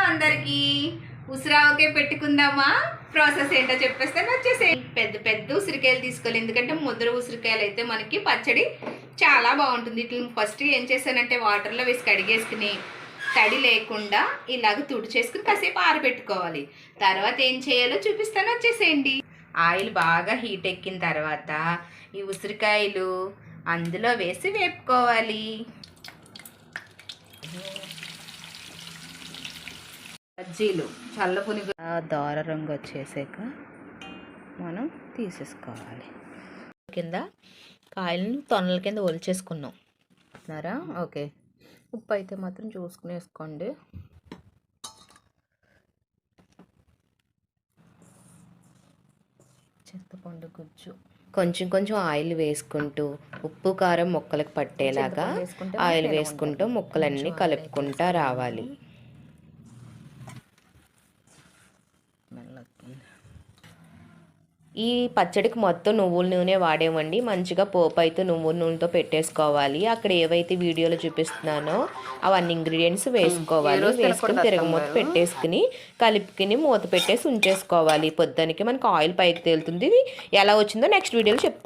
అందరికి ఉసిరావకే పెట్టుకుందామా ప్రాసెస్ ఏంటో చెప్పేస్తాను వచ్చేసే పెద్ద పెద్ద ఉసిరికాయలు తీసుకోవాలి ఎందుకంటే ముద్ర ఉసిరికాయలు అయితే మనకి పచ్చడి చాలా బాగుంటుంది ఇట్లా ఫస్ట్ ఏం చేశానంటే వాటర్లో వేసి కడిగేసుకుని తడి లేకుండా ఇలాగ తుడిచేసుకుని కాసేపు ఆరబెట్టుకోవాలి తర్వాత ఏం చేయాలో చూపిస్తాను వచ్చేసేయండి ఆయిల్ బాగా హీట్ ఎక్కిన తర్వాత ఈ ఉసిరికాయలు అందులో వేసి వేపుకోవాలి బజ్జీలు చల్లపుని దోర రంగు వచ్చేసాక మనం తీసేసుకోవాలి కింద కాయలను తొనల కింద ఒలిచేసుకున్నాం ఉన్నారా ఓకే ఉప్పు అయితే మాత్రం చూసుకుని వేసుకోండి చింతపండు గుజ్జు కొంచెం కొంచెం ఆయిల్ వేసుకుంటూ ఉప్పు కారం ముక్కలకు పట్టేలాగా ఆయిల్ వేసుకుంటూ ముక్కలన్నీ కలుపుకుంటూ రావాలి ఈ పచ్చడికి మొత్తం నువ్వుల నూనె వాడేమండి మంచిగా పోపు అయితే నువ్వుల నూనెతో పెట్టేసుకోవాలి అక్కడ ఏవైతే వీడియోలో చూపిస్తున్నానో అవన్నీ ఇంగ్రీడియంట్స్ వేసుకోవాలి వేసుకుని తిరగమూత పెట్టేసుకుని కలుపుకుని మూత పెట్టేసి ఉంచేసుకోవాలి పొద్దునకి మనకు ఆయిల్ పైకి తేలుతుంది ఎలా వచ్చిందో నెక్స్ట్ వీడియోలో చెప్తాను